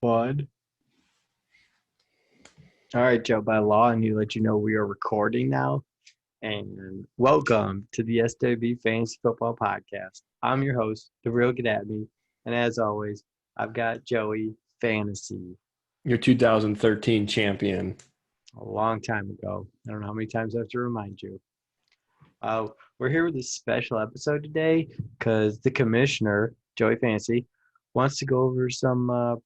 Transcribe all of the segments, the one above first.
One. All right, Joe, by law, I need to let you know we are recording now. And welcome to the SWB Fantasy Football Podcast. I'm your host, The Real Get At Me. And as always, I've got Joey Fantasy Your 2013 champion. a long time ago. I don't know how many times I have to remind you. Uh, we're here with a special episode today because the commissioner, Joey Fantasy, wants to go over some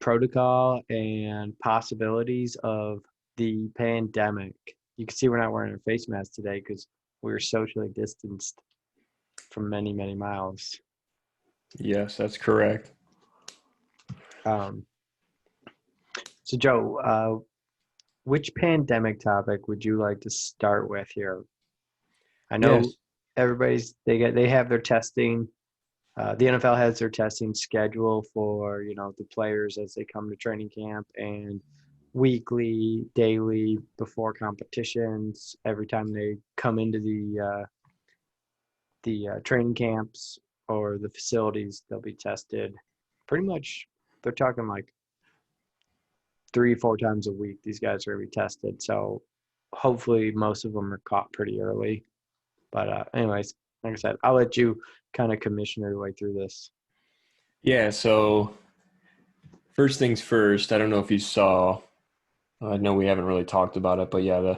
protocol and possibilities of the pandemic. You can see we're not wearing our face masks today because we're socially distanced from many, many miles. Yes, that's correct. Um, so, Joe, which pandemic topic would you like to start with here? I know Yes. they have their testing. The NFL has their testing schedule for the players as they come to training camp and weekly, daily before competitions. Every time they come into the training camps or the facilities, they'll be tested. Pretty much, they're talking like 3-4 times a week. These guys are gonna be tested. So hopefully, most of them are caught pretty early. But anyways, like I said, I'll let you kind of commission your way through this. Yeah, so first things first, I don't know if you saw, I know we haven't really talked about it, but yeah,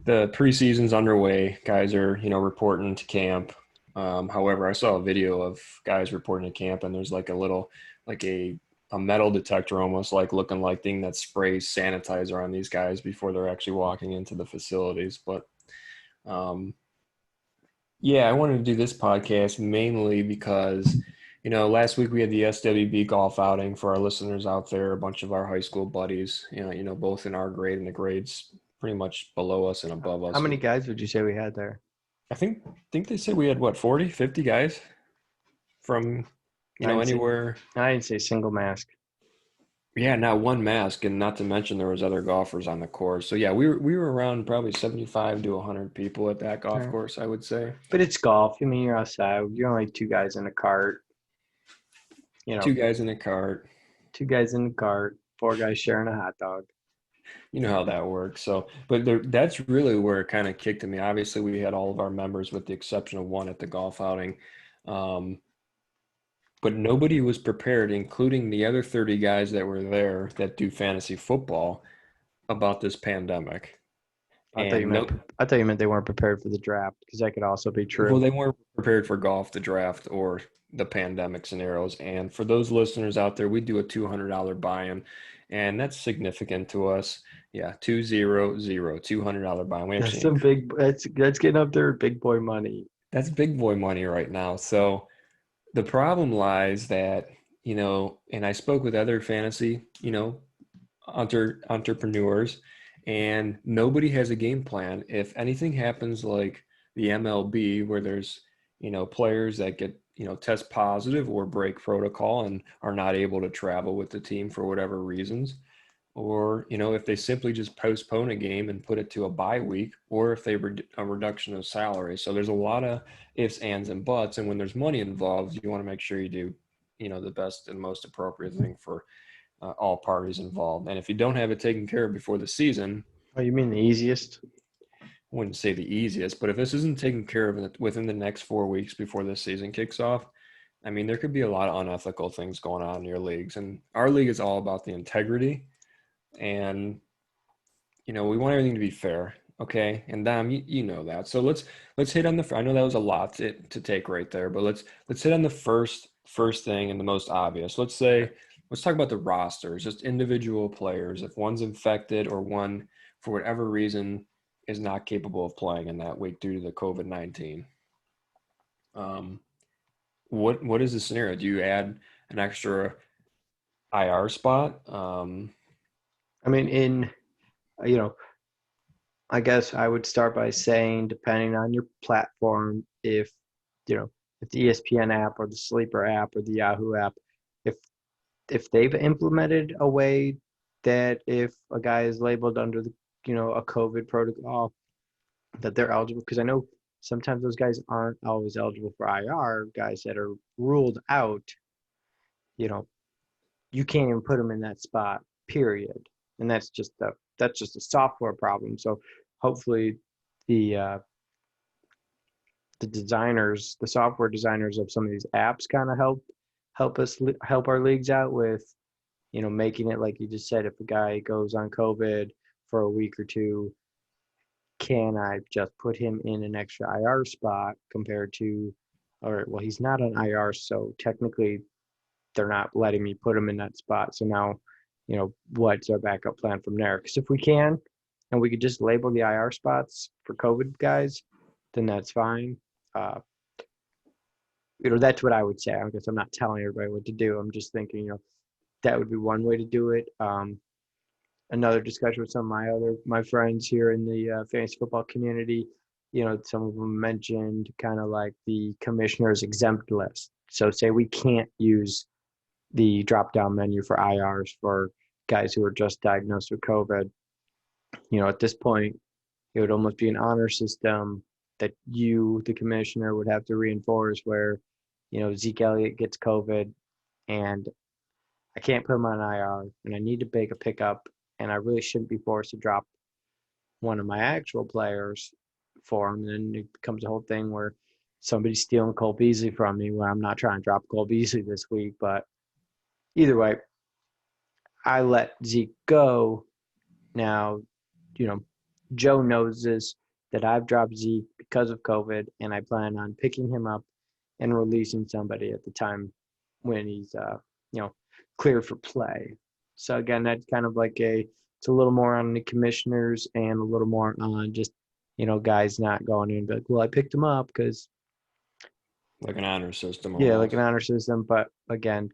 the preseason's underway. Guys are, reporting to camp. However, I saw a video of guys reporting to camp, and there's like a little, like a metal detector almost like looking like thing that sprays sanitizer on these guys before they're actually walking into the facilities. But um, yeah, I wanted to do this podcast mainly because, last week we had the SWB golf outing for our listeners out there, a bunch of our high school buddies, both in our grade and the grades pretty much below us and above How us. many guys would you say we had there? I think they said we had what, 40, 50 guys from, I didn't say anywhere. I didn't say single mask. Yeah, not one mask, and not to mention there was other golfers on the course. So yeah, we were around probably 75 to 100 people at that All golf right. course, I would say. But it's golf. I mean, you're outside. You're only two guys in a cart. You Two know, guys in a cart. two guys in a cart, four guys sharing a hot dog. You know how that works. So, but there, that's really where it kind of kicked to me. Obviously, we had all of our members with the exception of one at the golf outing. Um, but nobody was prepared, including the other 30 guys that were there that do fantasy football, about this pandemic. I thought you And no, meant I thought you meant they weren't prepared for the draft because that could also be well, true. they weren't prepared for golf, the draft, or the pandemic scenarios. And for those listeners out there, we do a $200 buy-in, and that's significant to us. Yeah, 200, $200 buy-in. We That's actually some big. That's getting up there, big boy money. That's big boy money right now. So the problem lies that, and I spoke with other fantasy, entrepreneurs, and nobody has a game plan. If anything happens like the MLB, where there's, players that get, test positive or break protocol and are not able to travel with the team for whatever reasons, or if they simply just postpone a game and put it to a bye week, or if they a reduction of salary. So there's a lot of ifs, ands, and buts, and when there's money involved, you want to make sure you do the best and most appropriate thing for all parties involved. And if you don't have it taken care of before the season, Oh, you mean the easiest? I wouldn't say the easiest, but if this isn't taken care of within the next 4 weeks before the season kicks off, I mean, there could be a lot of unethical things going on in your leagues. And our league is all about the integrity, and we want everything to be fair. Okay. And Dom, you know that. So let's hit on I know that was a lot to take right there, but let's hit on the first thing and the most obvious. Let's talk about the rosters, just individual players. If one's infected or one, for whatever reason, is not capable of playing in that week due to the COVID-19. Um, what is the scenario? Do you add an extra IR spot? I mean, you know, I guess I would start by saying, depending on your platform, if the ESPN app or the Sleeper app or the Yahoo app, if if they've implemented a way that if a guy is labeled under a COVID protocol, that they're eligible, because I know sometimes those guys aren't always eligible for IR, guys that are ruled out, you know, you can't even put him in that spot, period. And that's just a software problem. So hopefully the uh, the designers, the software designers of some of these apps kind of help us help our leagues out with, making it like you just said, if a guy goes on COVID for a week or two, can I just put him in an extra IR spot compared to, all right, well, he's not on IR, so technically they're not letting me put him in that spot. So now, what's our backup plan from there? Because if we can, and we could just label the IR spots for COVID guys, then that's fine. Uh, that's what I would say. I guess I'm not telling everybody what to do. I'm just thinking, that would be one way to do it. Another discussion with some of my friends here in the fantasy football community. Some of them mentioned kind of like the commissioner's exempt list. So say we can't use the drop down menu for IRs for guys who are just diagnosed with COVID. At this point, it would almost be an honor system that you, the commissioner, would have to reinforce where, Zeke Elliott gets COVID and I can't put him on IR and I need to make a pickup and I really shouldn't be forced to drop one of my actual players for him. And then it becomes a whole thing where somebody's stealing Cole Beasley from me when I'm not trying to drop Cole Beasley this week. But either way, I let Zeke go. Now, you know, Joe knows this, that I've dropped Zeke because of COVID, and I plan on picking him up and releasing somebody at the time when he's, cleared for play. So again, that's kind of like it's a little more on the commissioners and a little more on just, guys not going in, but well, I picked him up because, like an honor system yeah, like an almost. honor system. But again,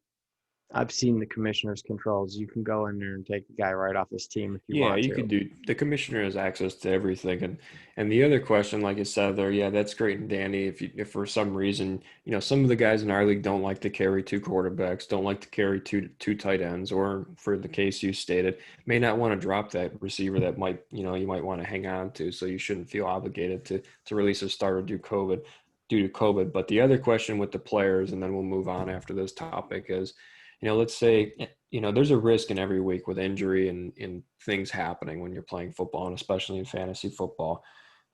I've seen the commissioner's controls. You can go in there and take a guy right off this team if you Yeah, want you to. could do. The commissioner has access to everything, and the other question, like you said there, yeah, that's great and dandy. If for some reason, some of the guys in our league don't like to carry two quarterbacks, don't like to carry two tight ends, or for the case you stated, may not want to drop that receiver that might you might want to hang on to. So you shouldn't feel obligated to release a starter due to COVID. But the other question with the players, and then we'll move on after this topic is, let's say there's a risk in every week with injury and things happening when you're playing football, and especially in fantasy football.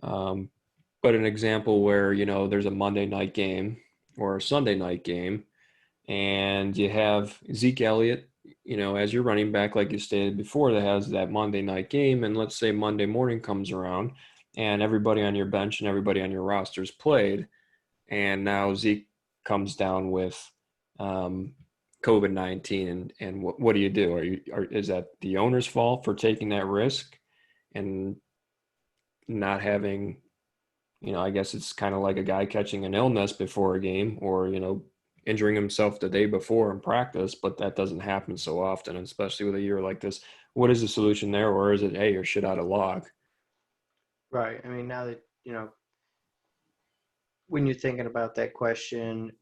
Um, but an example where, there's a Monday night game or a Sunday night game, and you have Zeke Elliott, as your running back, like you stated before, that has that Monday night game. And let's say Monday morning comes around and everybody on your bench and everybody on your roster's played. And now Zeke comes down with um, COVID-19, and what do you do? Is that the owner's fault for taking that risk and not having, I guess it's kind of like a guy catching an illness before a game, or injuring himself the day before in practice, but that doesn't happen so often, especially with a year like this. What is the solution there, or is it, hey, you're shit out of log? Right. I mean, now that, when you're thinking about that question,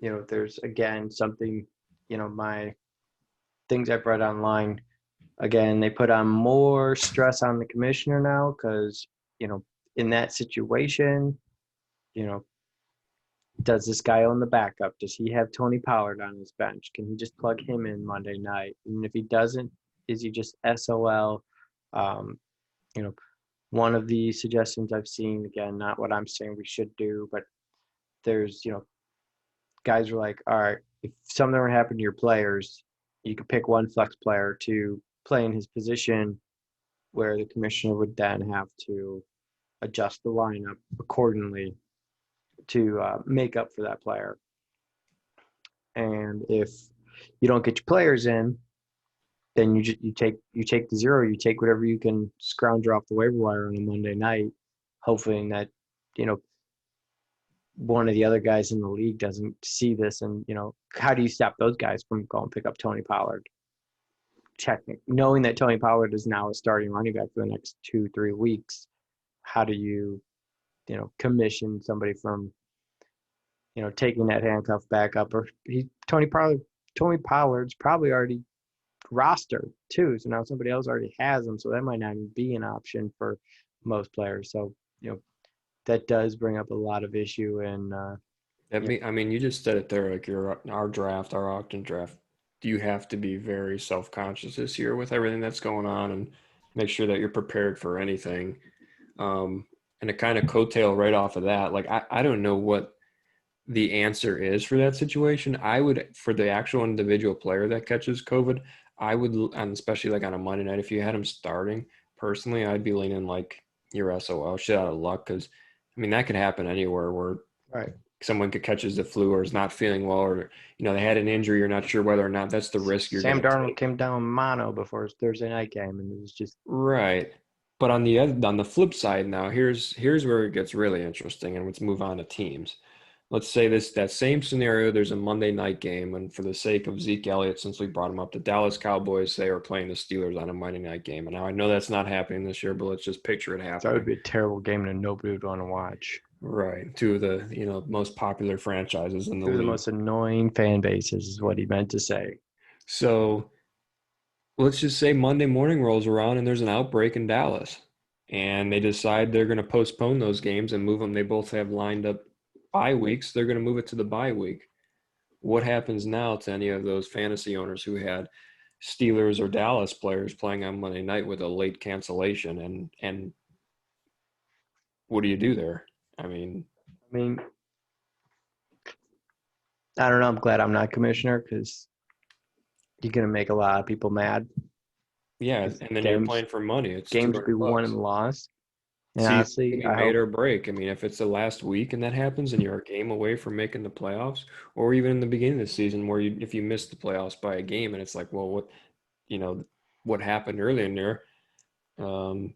there's again something, my things I've read online, again, they put on more stress on the commissioner now because, you know, in that situation, you know, does this guy own the backup? Does he have Tony Pollard on his bench? Can he just plug him in Monday night? And if he doesn't, is he just SOL? Um, you know, one of the suggestions I've seen, again, not what I'm saying we should do, but there's, guys are like, all right, if something were to happen to your players, you could pick one flex player to play in his position where the commissioner would then have to adjust the lineup accordingly to make up for that player. And if you don't get your players in, then you take the zero. You take whatever you can scrounger off the waiver wire on a Monday night, hoping that you know one of the other guys in the league doesn't see this. And how do you stop those guys from going and pick up Tony Pollard? Checking, knowing that Tony Pollard is now a starting running back for the next 2-3 weeks. How do commission somebody from taking that handcuff back up? Or Tony Pollard's probably already rostered too, so now somebody else already has him, so that might not even be an option for most players. So that does bring up a lot of issue. And I mean, you just said it there, like our draft, our auction draft. you have to be very self-conscious this year with everything that's going on and make sure that you're prepared for anything. And to kind of coattail right off of that, like I don't know what the answer is for that situation. I would, for the actual individual player that catches COVID, I would, and especially like on a Monday night, if you had him starting, personally, I'd be leaning like your SOL, shit out of luck. Cause I mean, that could happen anywhere where Right. someone could catches the flu or is not feeling well, or, they had an injury. You're not sure whether or not that's the risk you're Sam going to Darnold take. came down mono before his Thursday night game, and it was just Right. But on the flip side now, here's where it gets really interesting, and let's move on to teams. Let's say that same scenario, there's a Monday night game, and for the sake of Zeke Elliott, since we brought him up, the Dallas Cowboys say are playing the Steelers on a Monday night game. And now I know that's not happening this year, but let's just picture it that would happening. be a terrible game that nobody would want to watch. Right. Two of the, most popular franchises in the Two of the league. most annoying fan bases is what he meant to say. So let's just say Monday morning rolls around and there's an outbreak in Dallas, and they decide they're going to postpone those games and move them. They both have lined up bye weeks. They're going to move it to the bye week. What happens now to any of those fantasy owners who had Steelers or Dallas players playing on Monday night with a late cancellation? And what do you do there? I mean, I mean, I don't know. I'm glad I'm not commissioner because you're gonna make a lot of people mad. yeah, Because and then you're games playing for money. It's games will be won 200 bucks. and lost. And Season could honestly, be I made hope or break. I mean, if it's the last week and that happens, and you're a game away from making the playoffs, or even in the beginning of the season where if you miss the playoffs by a game, and it's like, well, you know, what happened earlier in there, um,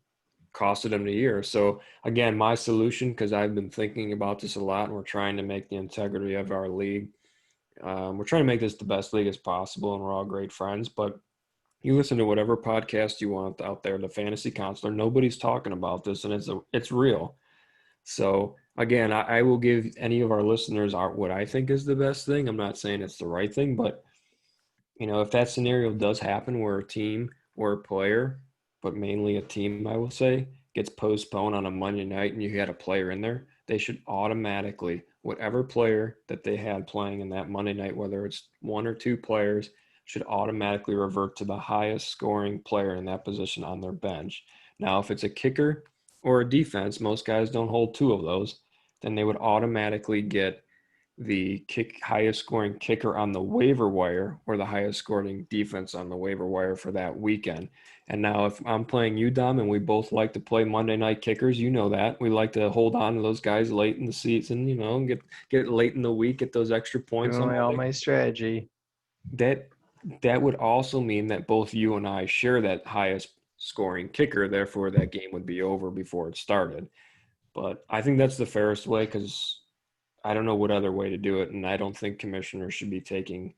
costed them the year. So again, my solution, because I've been thinking about this a lot, and we're trying to make the integrity of our league. We're trying to make this the best league as possible, and we're all great friends, but you listen to whatever podcast you want out there, the fantasy counselor, nobody's talking about this, and it's real. So again, I will give any of our listeners what I think is the best thing. I'm not saying it's the right thing, but if that scenario does happen where a team or a player, but mainly a team, I will say, gets postponed on a Monday night and you had a player in there, they should automatically, whatever player that they had playing in that Monday night, whether it's one or two players, should automatically revert to the highest scoring player in that position on their bench. Now, if it's a kicker or a defense, most guys don't hold two of those, then they would automatically get the highest scoring kicker on the waiver wire or the highest scoring defense on the waiver wire for that weekend. And now if I'm playing you, Dom, and we both like to play Monday night kickers, you know that. We like to hold on to those guys late in the season, and get late in the week, get those extra points giving on away all Monday. my strategy. That that would also mean that both you and I share that highest scoring kicker, therefore that game would be over before it started. But I think that's the fairest way because I don't know what other way to do it, and I don't think commissioners should be taking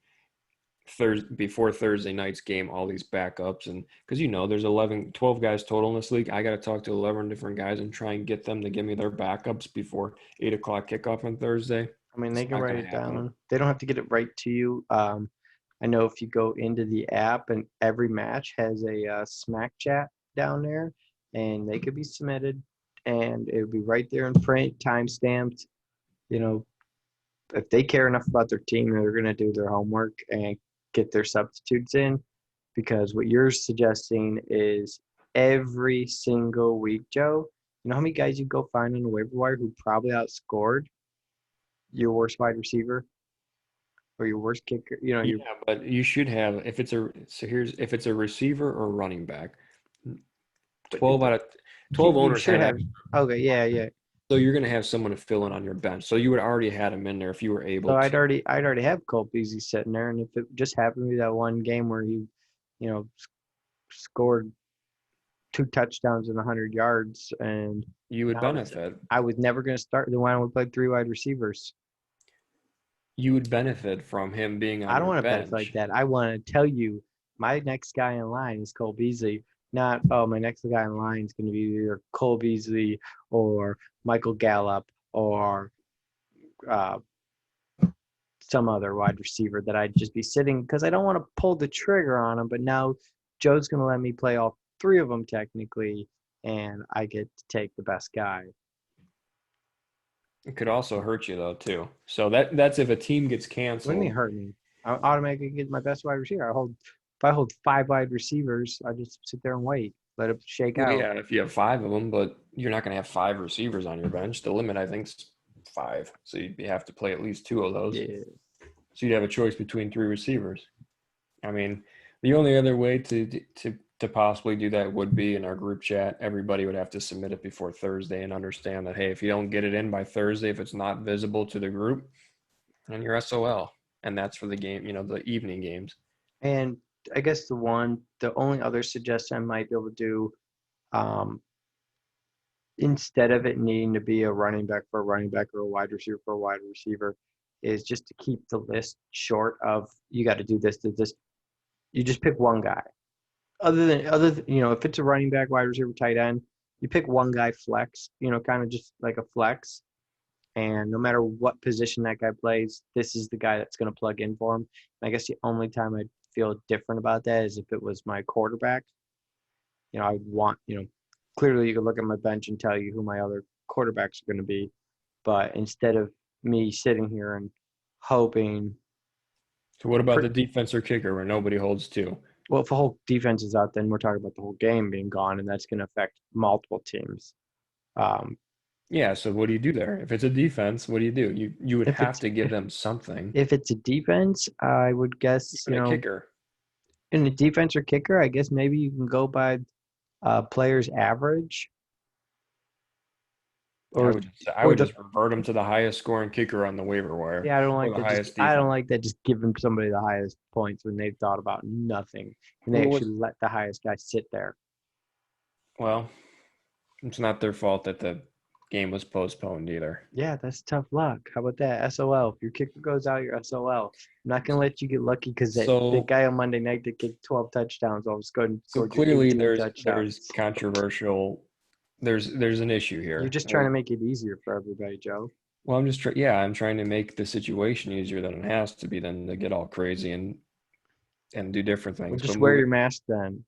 before Thursday night's game all these backups, and because there's 11, 12 guys total in this league. I got to talk to 11 different guys and try and get them to give me their backups before 8 o'clock kickoff on Thursday. I mean, It's they can not write going to it happen. down. They don't have to get it right to you. I know if you go into the app and every match has a smack chat down there, and they could be submitted, and it would be right there in print, time stamped. You know, if they care enough about their team, they're going to do their homework and get their substitutes in. Because what you're suggesting is every single week, Joe. You know how many guys you go find on the waiver wire who probably outscored your worst wide receiver or your worst kicker? You know, you Yeah, but you should have if it's a receiver or running back, but it, 12 out of you 12 you owners should had have. extra. Okay, yeah, yeah. So you're going to have someone to fill in on your bench. So you would already had him in there if you were able So to. I'd already have Cole Beasley sitting there, and if it just happened to be that one game where he, you know, scored two touchdowns and 100 yards, and You would now benefit. I was never going to start. Then why don't we play three wide receivers? You would benefit from him being I on don't your want to benefit like bench. that. I want to tell you my next guy in line is Cole Beasley. Not, oh, my next guy in line is going to be either Cole Beasley or Michael Gallup or uh, some other wide receiver that I'd just be sitting because I don't want to pull the trigger on him. But now Joe's going to let me play all three of them technically, and I get to take the best guy. It could also hurt you though too. So that's if a team gets What do you mean canceled. hurt me? I automatically get my best wide receiver. If I hold 5 wide receivers, I just sit there and wait, let it shake Well, out. yeah, if you have five of them, but you're not going to have five receivers on your bench. The limit, I think, is five. So you have to play at least two of those. Yeah. So you'd have a choice between three receivers. I mean, the only other way to possibly do that would be in our group chat. Everybody would have to submit it before Thursday and understand that, hey, if you don't get it in by Thursday, if it's not visible to the group, then you're SOL. And that's for the game, the evening games. And I guess the only other suggestion I might be able to do, um, instead of it needing to be a running back for a running back or a wide receiver for a wide receiver, is just to keep the list short of you got to do this, do this. You just pick one guy. If it's a running back, wide receiver, tight end, you pick one guy flex, kind of just like a flex. And no matter what position that guy plays, this is the guy that's going to plug in for him. And I guess the only time I'd feel different about that is if it was my quarterback. I want, clearly you could look at my bench and tell you who my other quarterbacks are going to be. But instead of me sitting here and hoping, So what about the defense or kicker where nobody holds two? well, if the whole defense is out, then we're talking about the whole game being gone, and that's going to affect multiple teams. Um, Yeah, so what do you do there? If it's a defense, what do? You would if have it's to give them something. if it's a defense, I would guess, Even a kicker. in a defense or kicker, I guess maybe you can go by player's average, I or would I or would the just revert them to the highest scoring kicker on the waiver wire yeah. I don't or like the that. Just highest I don't defense. like that. Just giving somebody the highest points when they've thought about nothing, and they Well, actually let the highest guy sit there. well, it's not their fault that the game was postponed either. Yeah, that's tough luck. How about that? SOL. If your kicker goes out, you're SOL. I'm not gonna let you get lucky because that big So guy on Monday night that kicked 12 touchdowns all of a sudden so scored you clearly 18 there's touchdowns. controversial there's an issue You're here. just trying to make it easier for everybody, Joe. Well, I'm trying to make the situation easier than it has to be than to get all crazy and do different Well, things. But just wear moving your mask then.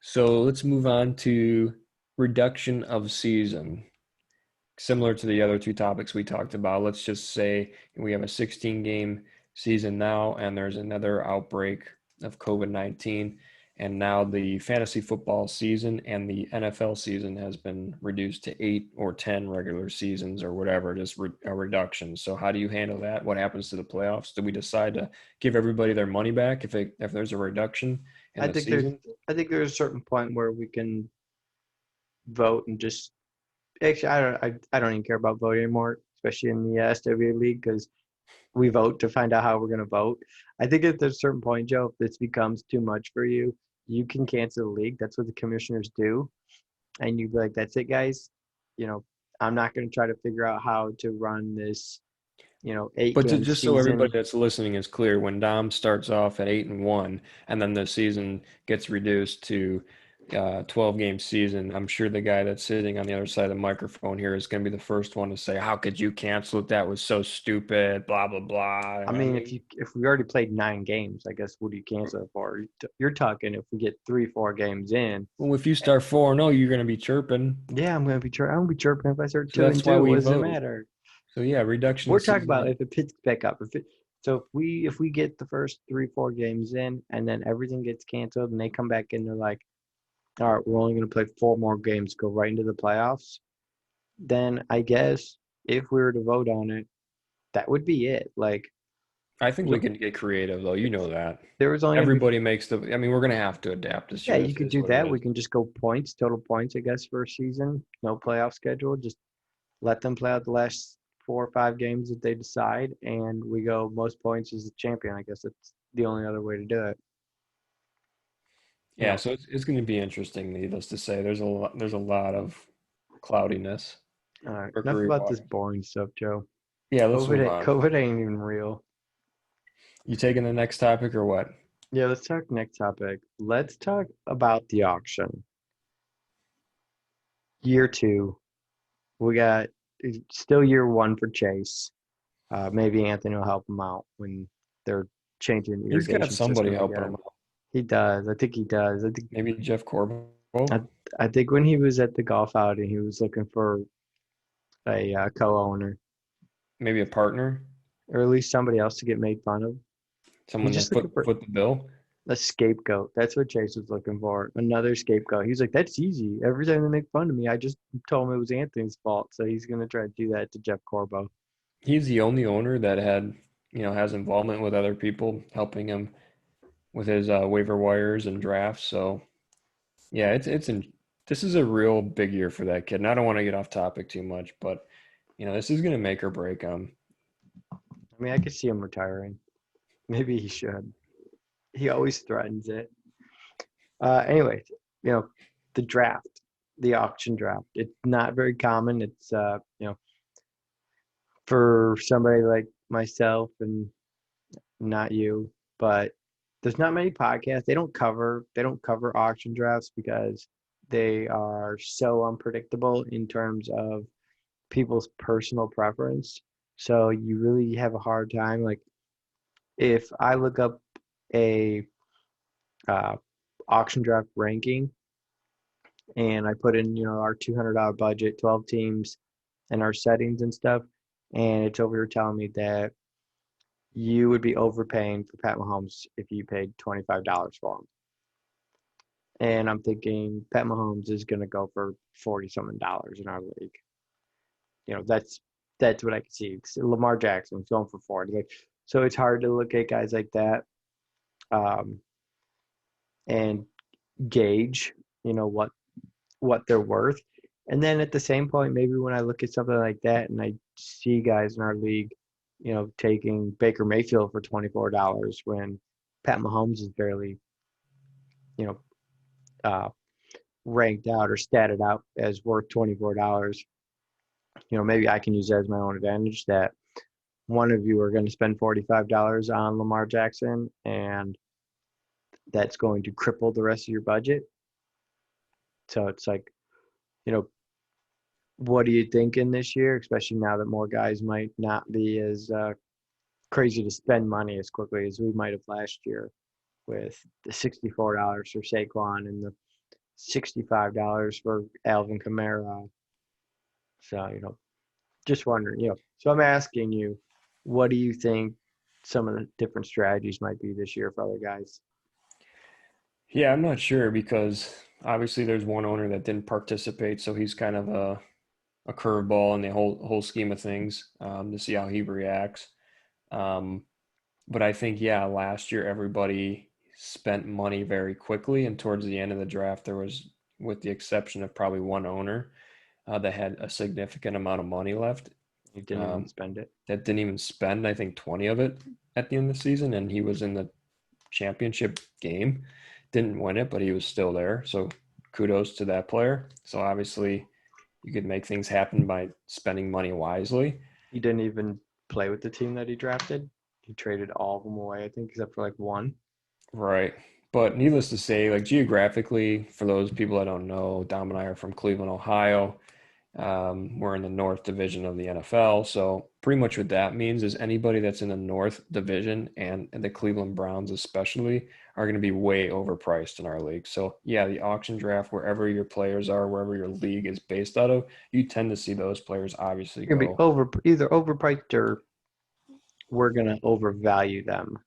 so let's move on to reduction of season. Similar to the other two topics we talked about, let's just say we have a 16 game season now, and there's another outbreak of COVID-19. And now the fantasy football season and the NFL season has been reduced to 8 or 10 regular seasons or whatever, just a reduction. So, how do you handle that? What happens to the playoffs? Do we decide to give everybody their money back if there's a reduction in I the think there's season? I think there's a certain point where we can vote and just actually I don't even care about voting anymore, especially in the SWB league because we vote to find out how we're going to vote. I think at a certain point, Joe, if this becomes too much for you, you can cancel the league. That's what the commissioners do, and you'd be like, "That's it, guys. You know, I'm not going to try to figure out how to run this, eight But to, game just so everybody season." that's listening is clear, when Dom starts off at 8-1, and then the season gets reduced to 12-game season, I'm sure the guy that's sitting on the other side of the microphone here is going to be the first one to say, "How could you cancel it? That was so stupid." Blah blah blah. I I mean, mean, if we already played 9 games, I guess what do you cancel it for? You're talking if we get 3-4 games in. well, if you start 4-0, you're going to be chirping. Yeah, I'm gonna be chirping if I start So two and that's why two. we What does it vote. matter? So yeah, reduction We're of talking about season. if it picks back up. If we get the first 3-4 games in and then everything gets canceled and they come back in, they're like, all right, we're only gonna play 4 more games, go right into the playoffs. Then I guess if we were to vote on it, that would be it. Like I think we look, can get creative though. You know that. there was only gonna be Everybody makes the. I mean, we're going to have to adapt this yeah, year. you This could is do what it that. is. We can just go points, total points, I guess, for a season. No playoff schedule. Just let them play out the last 4 or 5 games that they decide, and we go most points as the champion. I guess that's the only other way to do it. You Yeah, know, so it's going to be interesting, needless to say. There's a lot of cloudiness, all right. Enough mercury about this water. boring stuff, Joe. Yeah, let's move COVID, on. COVID ain't even real. You taking the next topic or what? Yeah, let's talk next topic. Let's talk about the auction. Year two, we got still year one for Chase. Maybe Anthony will help him out when they're changing the He's got irrigation somebody system helping again. him out. He does. I think he does. Maybe Jeff Corbel, I, I think when he was at the golf outing, he was looking for a co-owner maybe a partner. or at least somebody else to get made fun of. He's Someone to just looking for foot the bill. a scapegoat. That's what Chase was looking for. Another scapegoat. He's like, that's easy. Every time they make fun of me, I just told him it was Anthony's fault. So he's gonna try to do that to Jeff Corbo. He's the only owner that has involvement with other people helping him with his waiver wires and drafts. So yeah, this is a real big year for that kid. And I don't want to get off topic too much, but this is gonna make or break him. I mean, I could see him retiring. Maybe he should. He always threatens it. Anyway, you know, the draft, the auction draft. It's not very common. It's for somebody like myself and not you, but there's not many podcasts. They don't cover auction drafts because they are so unpredictable in terms of people's personal preference. So you really have a hard time. Like if I look up a uh, auction draft ranking and I put in, our $200 budget, 12 teams, and our settings and stuff, and it's over here telling me that you would be overpaying for Pat Mahomes if you paid $25 for him. And I'm thinking Pat Mahomes is going to go for 40 something dollars in our league. That's what I can see. Lamar Jackson's going for 40. Like, so it's hard to look at guys like that um, and gauge, what they're worth. And then at the same point, maybe when I look at something like that and I see guys in our league, taking Baker Mayfield for $24 when Pat Mahomes is barely, you know, uh, ranked out or statted out as worth $24. Maybe I can use that as my own advantage that one of you are going to spend $45 on Lamar Jackson and that's going to cripple the rest of your budget. So it's like, you know, what are you thinking this year, especially now that more guys might not be as crazy to spend money as quickly as we might have last year with the $64 for Saquon and the $65 for Alvin Kamara. So, just wondering, so I'm asking you, what do you think some of the different strategies might be this year for other guys? Yeah, I'm not sure because obviously there's one owner that didn't participate, so he's kind of a curveball in the whole scheme of things to see how he reacts. Um, but I think yeah, last year everybody spent money very quickly, and towards the end of the draft, there was, with the exception of probably one owner that had a significant amount of money left. You didn't even Um, spend it. that didn't even spend, I think, 20 of it at the end of the season, and he was in the championship game. Didn't win it, but he was still there. So kudos to that player. So obviously, you could make things happen by spending money wisely. He didn't even play with the team that he drafted. He traded all of them away, I think, except for like one. Right. But needless to say, like geographically, for those people that don't know, Dom and I are from Cleveland, Ohio. We're in the North Division of the NFL. So pretty much what that means is anybody that's in the North Division and the Cleveland Browns especially are going to be way overpriced in our league. So yeah, the auction draft, wherever your players are, wherever your league is based out of, you tend to see those players obviously You're gonna be go. either overpriced or we're gonna overvalue them,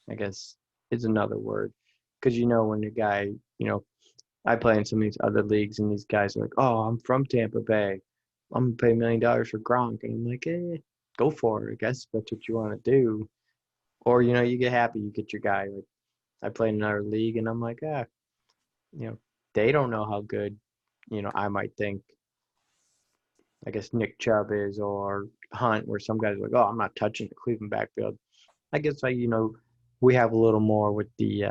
I guess is another word. Because when a guy, I play in some of these other leagues and these guys are like, oh, I'm from Tampa Bay. I'm gonna pay $1 million for Gronk. And I'm like, go for it. I guess if that's what you want to do. Or, you get happy, you get your guy. Like I play in another league and I'm like, you know, they don't know how good, I might think, I guess Nick Chubb is or Hunt, where some guys are like, oh, I'm not touching the Cleveland backfield. I guess we have a little more with the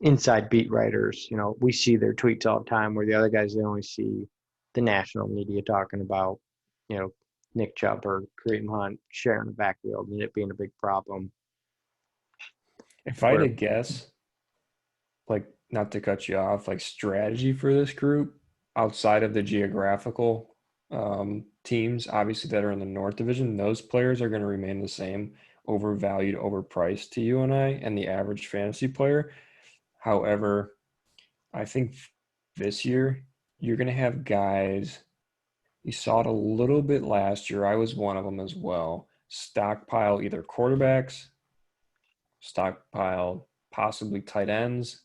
inside beat writers. We see their tweets all the time where the other guys they only see the national media talking about, you know, Nick Chubb or Kareem Hunt sharing the backfield and it being a big problem. If I had Where to guess, like not to cut you off, like strategy for this group outside of the geographical teams, obviously that are in the North Division, those players are going to remain the same, overvalued, overpriced to you and I, and the average fantasy player. However, I think this year you're going to have guys. You saw it a little bit last year. I was one of them as well. Stockpile either quarterbacks, stockpile possibly tight ends,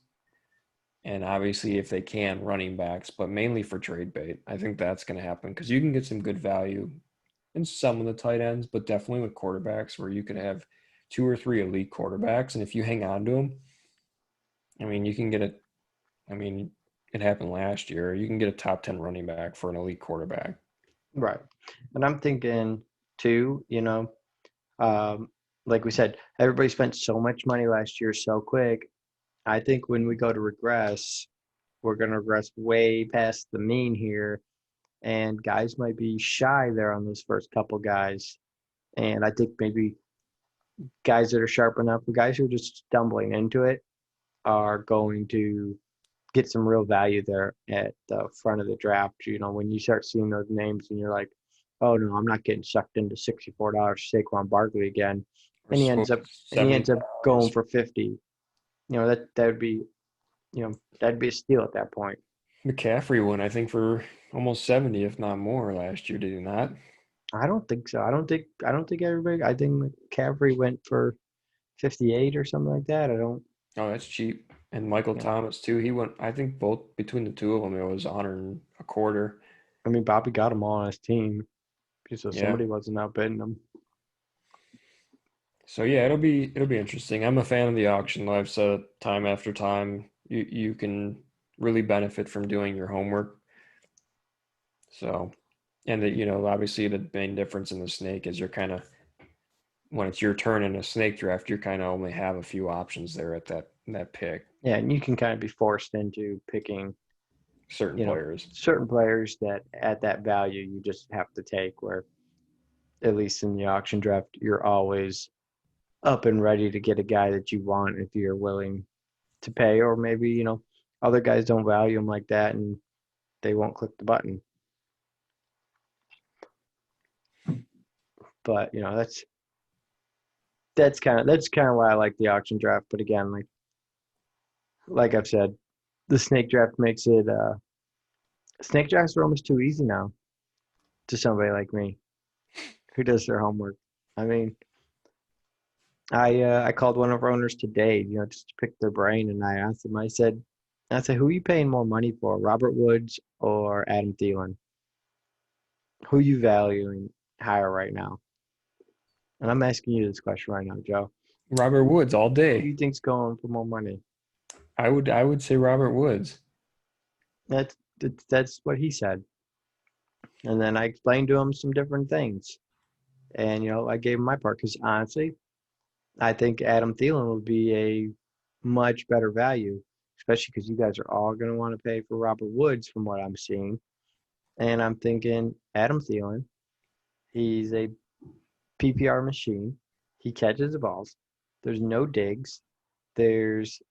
and obviously if they can running backs, but mainly for trade bait. I think that's going to happen because you can get some good value in some of the tight ends, but definitely with quarterbacks where you could have two or three elite quarterbacks, and if you hang on to them, I mean, you can get a. I mean, it happened last year. You can get a top 10 running back for an elite quarterback. Right. And I'm thinking too, um, like we said, everybody spent so much money last year so quick. I think when we go to regress, we're going to regress way past the mean here, and guys might be shy there on those first couple guys. And I think maybe guys that are sharp enough, the guys who are just stumbling into it, are going to get some real value there at the front of the draft. When you start seeing those names and you're like, oh no, I'm not getting sucked into $64 Saquon Barkley again. Or And he ends up going $70. for 50. That would be, that'd be a steal at that point. McCaffrey won, I think, for almost 70, if not more, last year. Did he not? I don't think so. I don't think everybody. I think McCaffrey went for 58 or something like that. I don't. Oh, that's cheap. And Michael Yeah. Thomas too. He went. I think both between the two of them, it was 100 and a quarter. I mean, Bobby got him all on his team, so Yeah. somebody wasn't outbidding him. So yeah, it'll be interesting. I'm a fan of the auction. I've said it time after time. You can really benefit from doing your homework. So, and obviously the main difference in the snake is you're kind of when it's your turn in a snake draft, you kind of only have a few options there at that pick. Yeah, and you can kind of be forced into picking, Certain players. certain players that at that value you just have to take. Where at least in the auction draft, you're always up and ready to get a guy that you want if you're willing to pay, or maybe other guys don't value him like that and they won't click the button. But that's kind of why I like the auction draft. But again, like I've said, the snake draft makes it snake drafts are almost too easy now to somebody like me who does their homework. I mean, I called one of our owners today, just to pick their brain, and I asked him. I said, who are you paying more money for, Robert Woods or Adam Thielen? Who are you valuing higher right now? And I'm asking you this question right now, Joe. Robert Woods all Who do day. you think's going for more money? I would say Robert Woods. That's what he said. And then I explained to him some different things, and I gave him my part because honestly, I think Adam Thielen would be a much better value, especially because you guys are all going to want to pay for Robert Woods from what I'm seeing. And I'm thinking Adam Thielen, he's a PPR machine. He catches the balls. There's no digs. There's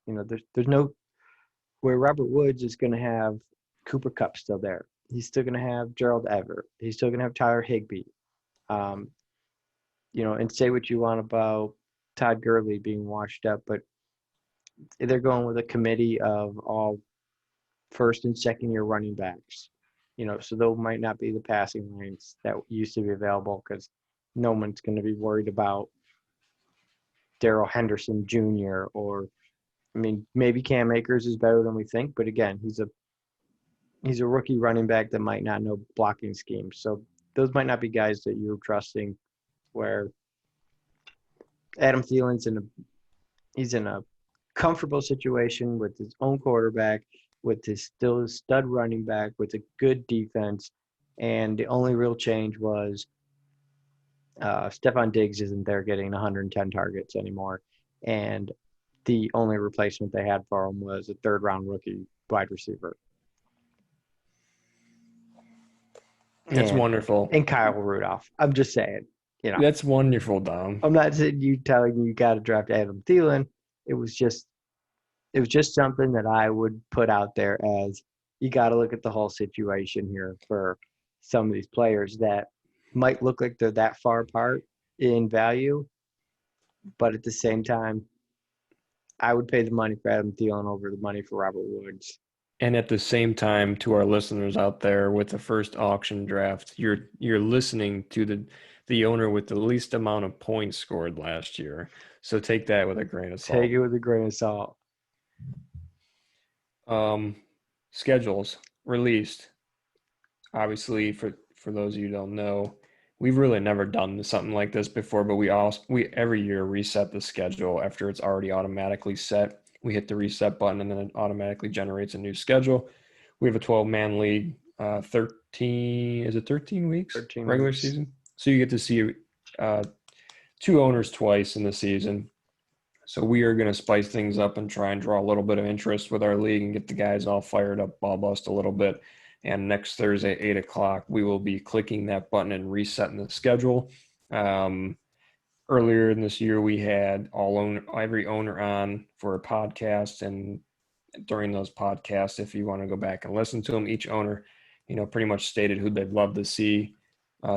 no where Robert Woods is going to have Cooper Kupp still there. He's still going to have Gerald Everett. He's still going to have Tyler Higbee. Um, and say what you want about Todd Gurley being washed up, but they're going with a committee of all first and second year running backs. So those might not be the passing lanes that used to be available because no one's going to be worried about Darrell Henderson Jr. or I mean maybe Cam Akers is better than we think, but again he's a rookie running back that might not know blocking schemes. So those might not be guys that you're trusting. Where Adam Thielen's he's in a comfortable situation with his own quarterback, with his still stud running back, with a good defense, and the only real change was Stephon Diggs isn't there getting 110 targets anymore, and the only replacement they had for him was a third-round rookie wide receiver. That's And wonderful. and Kyle Rudolph. I'm just saying, That's wonderful, Dom. I'm not saying you telling you got to draft Adam Thielen. It was just something that I would put out there as you got to look at the whole situation here for some of these players that might look like they're that far apart in value, but at the same time, I would pay the money for Adam Thielen over the money for Robert Woods. And at the same time, to our listeners out there, with the first auction draft, you're listening to the owner with the least amount of points scored last year. So take that with a grain of Take salt. it with a grain of salt. Um, Schedules released. Obviously, for those of you who don't know, we've really never done something like this before, but we every year reset the schedule after it's already automatically set. We hit the reset button and then it automatically generates a new schedule. We have a 12-man league, 13, is it 13 weeks 13 regular weeks. season? So you get to see uh, two owners twice in the season. So we are going to spice things up and try and draw a little bit of interest with our league and get the guys all fired up, ball bust a little bit. And next Thursday, 8 o'clock, we will be clicking that button and resetting the schedule. Earlier in this year, we had every owner on for a podcast, and during those podcasts, if you want to go back and listen to them, each owner, pretty much stated who they'd love to see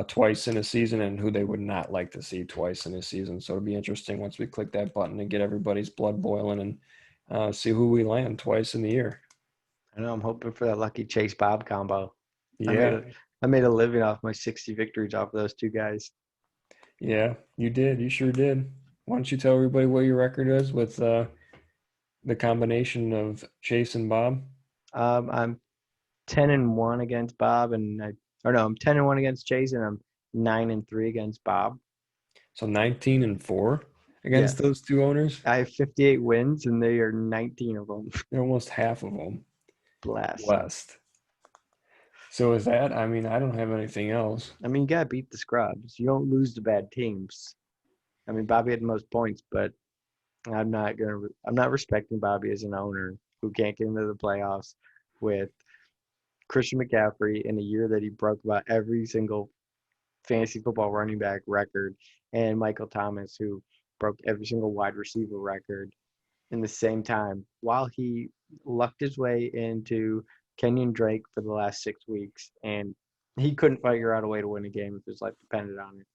twice in a season and who they would not like to see twice in a season. So it'll be interesting once we click that button and get everybody's blood boiling and see who we land twice in the year. I know I'm hoping for that lucky Chase Bob combo. I made Yeah, a I made a living off my 60 victories off of those two guys. yeah, you did. You sure did. Why don't you tell everybody what your record is with the combination of Chase and Bob? I'm 10-1 against Bob, I'm 10-1 against Chase, and I'm 9-3 against Bob. So 19-4 Yeah, against those two owners. I have 58 wins, and they are 19 of them. They're almost half of them Blast. blessed. So with that, I mean, I don't have anything else. I mean, you gotta beat the scrubs. You don't lose to bad teams. I mean, Bobby had the most points, but I'm not respecting Bobby as an owner who can't get into the playoffs with Christian McCaffrey in a year that he broke about every single fantasy football running back record, and Michael Thomas, who broke every single wide receiver record in the same time, while he lucked his way into Kenyon Drake for the last 6 weeks, and he couldn't figure out a way to win a game if his life depended on it.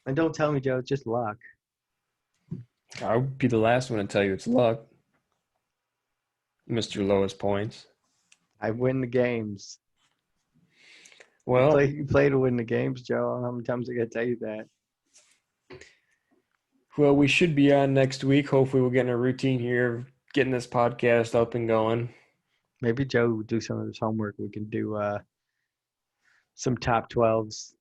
And don't tell me, Joe, it's just luck. I'll be the last one to tell you it's luck, Mr. Lowest Points. I win the games. Well, You play to win the games, Joe. How many times I gotta tell you that? we should be on next week. Hopefully, we'll get in a routine here of getting this podcast up and going. Maybe Joe will do some of his homework. We can do some top 12s,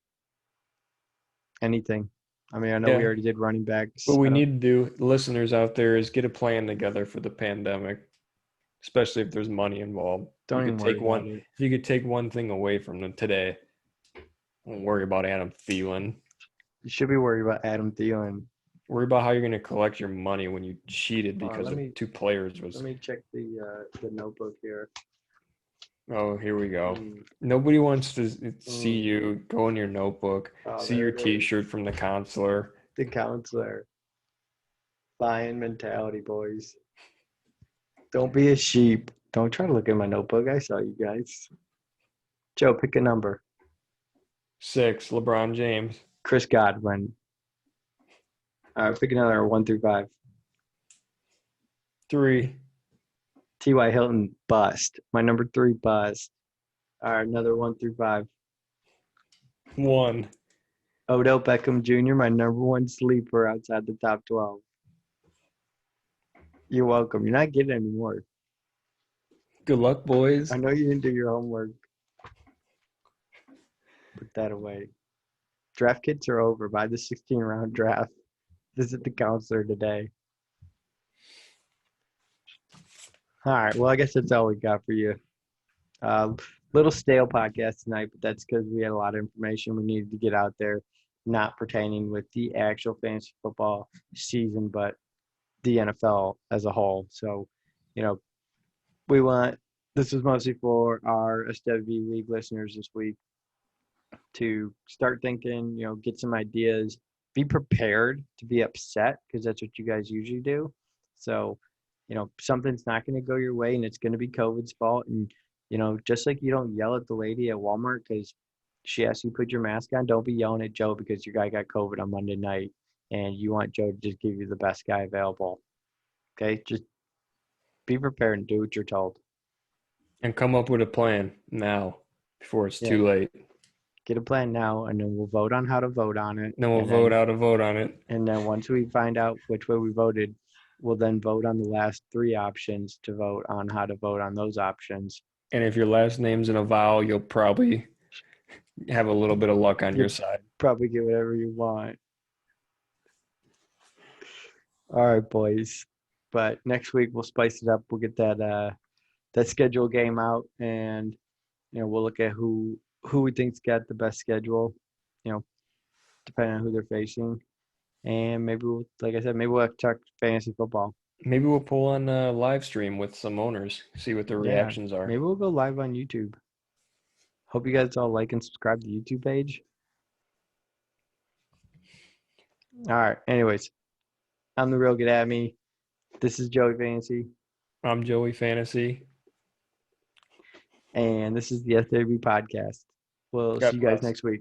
anything. I mean, I know we Yeah. already did running backs. What we I don't need to do, listeners out there, is get a plan together for the pandemic, especially if there's money involved. don't even worry about it. If you could take one thing away from them today, don't worry about Adam Thielen. You should be worried about Adam Thielen. Worry about how you're going to collect your money when you cheated Hold on, because of two players. Let me check the notebook here. Oh, here we go. Hmm. Nobody wants to see you go in your notebook, Oh, see there your it is. T-shirt from the counselor. The counselor. Lion mentality, boys. Don't be a sheep. Don't try to look at my notebook. I saw you guys. Joe, pick a number. 6, LeBron James. Chris Godwin. All right, pick another 1 through 5. 3, T.Y. Hilton, bust. My number 3, bust. All right, another 1 through 5. 1. Odell Beckham Jr., my number 1 sleeper outside the top 12. You're welcome. You're not getting any more. Good luck, boys. I know you didn't do your homework. Put that away. Draft kits are over. Buy the 16-round draft. Visit the counselor today. All right. Well, I guess that's all we got for you. Little stale podcast tonight, but that's because we had a lot of information we needed to get out there, not pertaining with the actual fantasy football season, but the NFL as a whole. So, this was mostly for our SWB League listeners this week to start thinking, get some ideas, be prepared to be upset because that's what you guys usually do. So, something's not going to go your way and it's going to be COVID's fault. And, just like you don't yell at the lady at Walmart because she asked you to put your mask on, don't be yelling at Joe because your guy got COVID on Monday night and you want Joe to just give you the best guy available. Okay? Just be prepared and do what you're told. And come up with a plan now before it's too late. get a plan now, and then we'll vote on how to vote on it. Then we'll And vote then out a vote on it. and then once we find out which way we voted, we'll then vote on the last three options to vote on how to vote on those options. And if your last name's in a vowel, you'll probably have a little bit of luck on your You'll side. probably get whatever you want. All right, boys. But next week we'll spice it up. We'll get that schedule game out, and we'll look at who we think's got the best schedule. Depending on who they're facing, and maybe we'll, like I said, maybe we'll have to talk fantasy football. Maybe we'll pull on a live stream with some owners, see what their Yeah, reactions are. maybe we'll go live on YouTube. Hope you guys all like and subscribe to the YouTube page. All right. Anyways, I'm the real Get At Me. This is Joey Fantasy, I'm Joey Fantasy. and this is the SWB podcast. We'll see God you guys bless. next week.